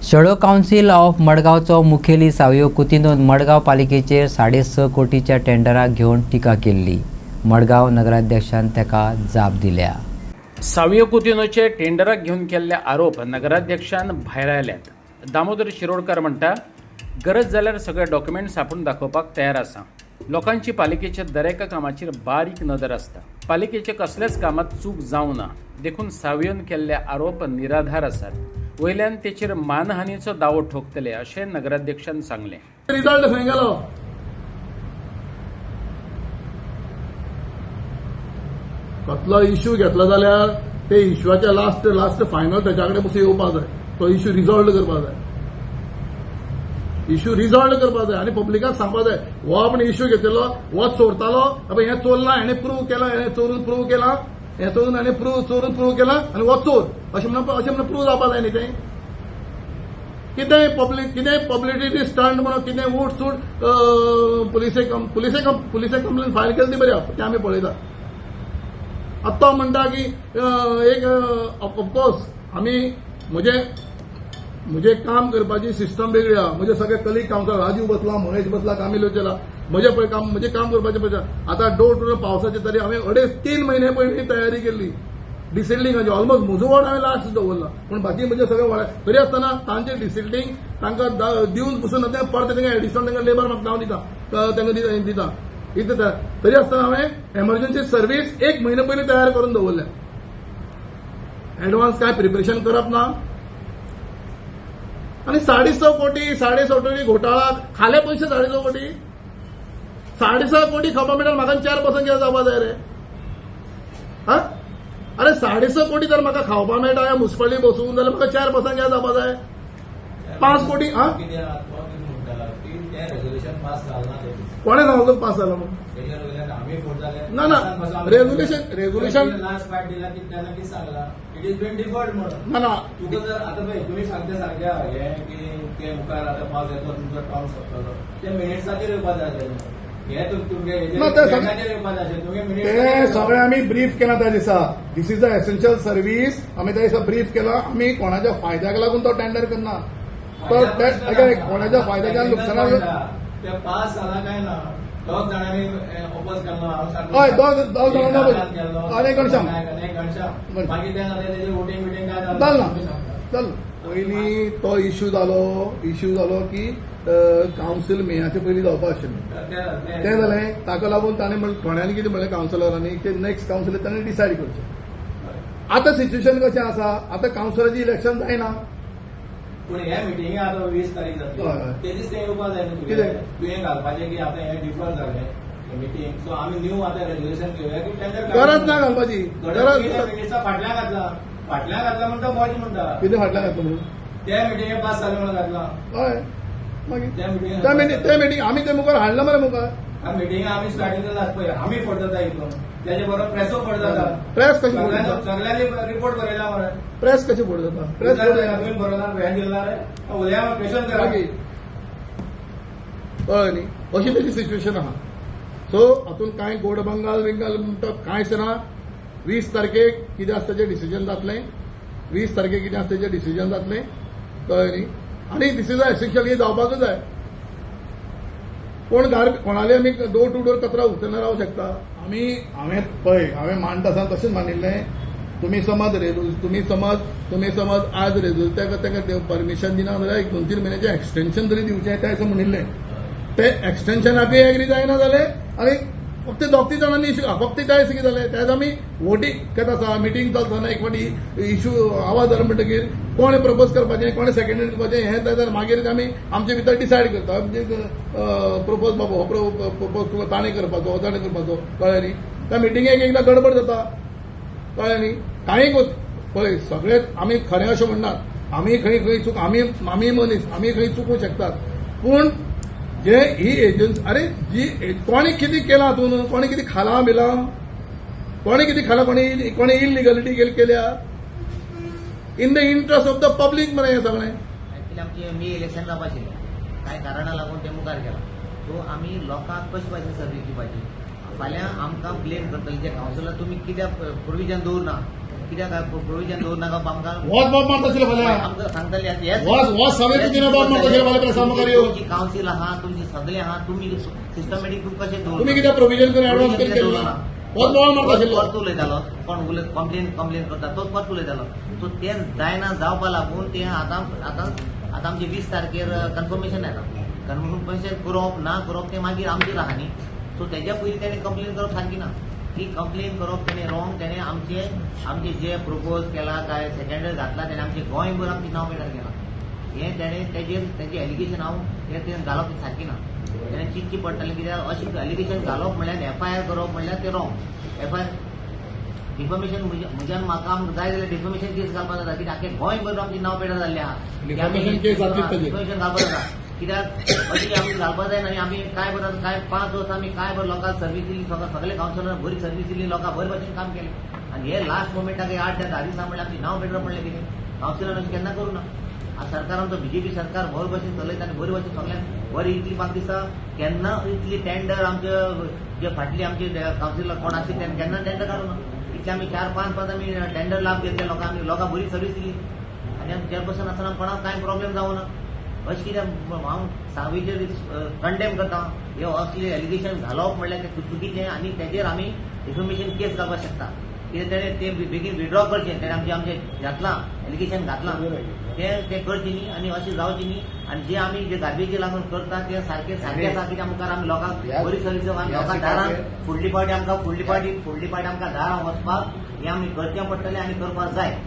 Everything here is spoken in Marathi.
शेडो कावन्सिल ऑफ मडगांवचो मुखेली सावयो कुतीनोन मडगांव पालिकेचेर 6.5 कोटीच्या टेंडराक घेवन टिका केल्ली. मडगांव नगराध्यक्षान ताका जाप दिल्या. सावयो कुतीनोचे टेंडराक घेवन केल्ले आरोप नगराध्यक्षान भायर आयल्यात. दामोदर शिरोडकार म्हणटा, गरज जाल्यार सगळे डॉक्युमेंट्स आपूण दाखोवपाक तयार आसा. लोकांची पालिकेच्या दरेका कामाचेर बारीक नदर आसता. पालिकेचे कसल्याच कामात चूक जावं ना देखून सावयोन केल्ले आरोप निराधार आसात. वयल्यान तेचेर मानहानीचो दावो ठोकतले अशें नगराध्यक्षान सांगलें. रिजल्ट खंय गेलो? कसलो इश्यू घेतलो जाल्यार ते इश्यूच्या लास्ट फायनल तेच्या कडेन बसून येवपाक जाय. तो इश्यू रिजॉल्व करपाक जाय. इश्यू रिजॉल्व करपाक जाय आनी पब्लिकाक सांगपाक जाय, हो आपण इश्यू घेतलो, हो चोरतालो, हें चोरला, हेणें प्रूव केला, हेणें चोरून प्रूव केला, हें चोरून आनी चोरून प्रूव केला आनी हो चोर अशें म्हणून प्रूव जावपाक जाय न्ही तें. कितेंय पब्लिसिटी स्टंट म्हणून कितें उठ सूट पुलिसे कंप्लेन फायल केली ती बरी तें आमी पळयता. आतां तो म्हणटा की एक ऑफकोर्स आमी म्हजे काम करपाची सिस्टम वेगळी आहा. म्हजे सगळे कलीग कावन्सिलर राजू बसला, महेश बसला, कामिल वचला, म्हजे काम करपाचें पळय. आतां डोर टू डोर पावसाचे तरी हांवें 2.5-3 म्हयने पयलीं तयारी केल्ली. डिसिल्डिंगाची ऑलमोस्ट म्हजो वॉर्ड हांवें लास्ट दवरला, पूण बाकी म्हजे सगळे वॉर्ड तरी आसतना तांचे डिसिल्डिंग तांकां दिवन बसून परत तांकां एडिशनल तांकां लेबर म्हाका हांव दिता दिता तरी आसतना हांवें एमर्जन्सी सर्व्हीस 1 म्हयनो पयलीं तयार करून दवरल्या. एडवान्स काय प्रिपरेशन करप ना. आणि 6.5 कोटी घोटाळा खाले पैसे 6.5 कोटी 6.5 कोटी खावपा मेळटा. म्हाका 4% कितें जावपा जाय रे? हा अरे 6.5 कोटी जर म्हाका खावपा मेळटा ह्या मुन्सिपालिटी बसून जाल्यार म्हाका 4% कितें जावपा जाय? 5 कोटी हा कोणे सांगलो पास जाला म्हणून? ना रेझोल्युशन ना ना तुम्ही सांगता सारख्या हे की ते मुखार आता पावस येतो तुमचो टर्म सोंपतलो ते मिनिट्साचेर येवपा जाय. ते सगळे आम्ही ब्रीफ केला त्या दिसा. दिस इज द एसेन्शियल सर्व्हिस. आम्ही त्या दिसा ब्रीफ केला. आम्ही कोणाच्या फायद्याक लागून तो टेंडर करना. कोणाच्या फायद्याच्या नुकसानाक ते पास जाला काय ना. 2 जाणांनी ओपोज केलो. हय 2 जाणांना आनी घनश्याम मागीर ते वोटिंग बिटिंग काय जाल पयलीं तो इश्यू जालो की कावन्सील मेयाचे पयलीं जावपा आशिल्लें. तें जालें. ताका लागून ताणें थोड्यांनी कितें म्हणलें कावन्सिलरांनी की नेक्स्ट कावन्सिलर ताणें डिसायड करचें. आतां सिच्युएशन कशें आसा, आतां कावन्सिलराची इलेक्शन जायना. पूण हे मिटिंगे आतां 20 तारीख जातली. ते दीस तें येवपा जाय न्हू. तुवें घालपाचें की आतां हें डिफर जालें मिटींग. सो आमी न्यू आतां रेजोल्युशन घेवया की टेंडर गरज ना घालपाची. मिनिट्सा फाटल्यान घातला म्हणटा मौज म्हणटा. कितें फाटल्यान घातला म्हणून? त्या मिटिंगे पास जालें म्हणून घातला. हय मागीर त्या मिटींग आमी ते मुखार हाडला मरे मुखार. ह्या मिटिंगे आमी स्टार्टिंग लास्ट पळय आमी फोट जाता हितून. त्याचे बरोबर प्रेसो फोट जाता. प्रेस कशी फोट जाता? सगळ्यांनी रिपोर्ट बरयला मरे. प्रेस कशी फोट जाता? प्रेस तुवें बरोवना हें दिला रे उद्या क्वेश्चन करा कळ्ळें न्ही. अशी तेची सिच्युएशन आहा. सो हातून कांय गोड बंगाल म्हणटा कांयच ना. 20 तारखेक कितें आसता तेचें डिसिजन जातलें. 20 तारखेक कितें आसता तेचें डिसिजन जातलें. कळ्ळें न्ही. आनी दिस इज एसेन्शियल ही जावपाकूच जाय. कोणाले आमी डोर टू डोर कचरा उचलना रावूंक शकता. हांवें मांडटा आसतना तशेंच मानिल्लें. तुम्ही समज आज ताका परमिशन दिना जाल्यार 1-2-3 म्हयन्याचें एक्सटेन्शन तरी दिवचें तें असं म्हणिल्लें. ते एक्सटेन्शनाकूय एग्री जायना जालें आनी फक्त 2 जाणांनी इश्यू फक्त काय कितें जालें त्याच आमी वोटींग केत आसा. मिटींग चलतना एक फावटी इश्यू आवाज जालो म्हणटकीर कोणे प्रपोज करपाचें कोणे सेकंड करपाचें हें जाल्यार मागीर आमी आमचे भितर डिसायड करता. म्हणजे प्रपोज बाबा हो प्रपोज ताणें करपाचो ताणें करपाचो. कळ्ळें न्ही. त्या मिटिंगेक एकदां गडबड जाता. कळ्ळें न्ही. कांय पळय सगळेच आमी खरें अशें म्हणनात. आमी खंय चूक आमी मनीस आमी खंय चुकूं शकतात. पूण जे ही एजन्सी अरे जी कोणी कितें केलां हातून कोणी कितें खालां बिलां कोणी कितें खालां कोणी इलिगलिटी केल्या in the interest of the public मरे हें सगळें. आमची मी इलेक्शन जावपा आशिल्लें कांय कारणां लागून ते मुखार केला. सो आमी लोकांक कशें पाहिजे सर्वीस दिवपाची. फाल्यां आमकां ब्लेम करतले जे कावन्सिलर तुमी कित्याक प्रोविजन दवरना कित्याक प्रोविजन दवरनाका आमकां वॉच बॉब मारता आशिल्लो फाल्यां आमकां सांगतले हेच वॉच सगळे कुतीन बॉब मारता आशिल्लो फाल्यां प्रेसा मुखार येवन तुमची कावन्सील आहा तुमची सगळे आहा तुमी सिस्टमॅटीक तुमी कशें तुम्ही कित्याक प्रोविजन करून एडवान्स करून केल्लो वॉच बॉब मारता आशिल्लो परत उलयतालो कोण कंप्लेन करता तोच परत उलयतालो सो तें जायना जावपा लागून तें आतां आमचे 20 तारखेर कन्फर्मेशन येता कन्फर्मेशन करप ना करप तें मागीर आमचेर आहा न्ही सो तेज्या पयलीं तेणें कंप्लेन करप सारकी ना ती कंप्लेन करप तेणें रॉंग तेणें आमचे जे प्रपोज केला काय सेकंडरी घातला तेणें आमचे गोंयभर आमचें नांव पेटार केलां हें तेणें तेजें एलिगेशन हांव तें घालप सारकी ना तेणें चिंतची पडटलें कित्याक अशें एलिगेशन घालप म्हणल्यार FIR करप म्हणल्यार तें रॉंग FIR डिफॉर्मेशन म्हज्यान म्हाका जाय जाल्यार डिफॉर्मेशन केस घालपाक जाता कित्याक आख्खें गोंयभर आमचें नांव पेटार जाल्लें आहा Defamation case जातलीच ताजेर. डिफॉर्मेशन घालपाक जाता कित्याक अशी आमी घालपाक जायना आनी आमी काय बरं काय 5 वर्सां आमी काय बरं लोकांक सर्वीस दिली सगळे कावन्सिलर बरी सर्वीस दिली लोकांक बरे भशेन काम केलें आनी हे लास्ट मोमेंटाक 8 ते 10 दिसां म्हणल्यार आमचें नांव पेटरप म्हणलें कितें कावन्सिलर अशें केन्ना करूं ना सरकार आमचो BJP सरकार बरे भशेन चलयता आनी बरे भशेन सगळ्यांक बरी इतली म्हाका दिसता केन्ना इतली टेंडर आमचे जे फाटली आमचे कावन्सिलर कोण आसले तेन्ना केन्ना टेंडर काडूं ना इतले आमी 4-5 आमी टेंडर लाभ घेतले लोकांक बरी सर्वीस दिली आनी आमी चेअरपर्सन आसतना कोणाक कांय प्रॉब्लेम जावं ना अशें कितें हांव सावेचेर कंडेम करता हे असले एलिगेशन घालप म्हणल्यार तें चुकीचें आनी तेजेर आमी डिफॉर्मेशन केस घालपाक शकता कित्याक तेणें तें बेगीन विड्रॉ करचें तेणें आमचें घातलां एलिगेशन घातलां तें करचें न्ही आनी अशें जावचें न्ही आनी जे आमी जे गार्बेजी लागून करता तें सारकें आसा कित्याक मुखार आमी लोकांक बरी सर्वीस आमी लोकांक दारान फुडली पावटी आमकां दारान वचपाक हें आमी करचें पडटलें आनी करपाक जाय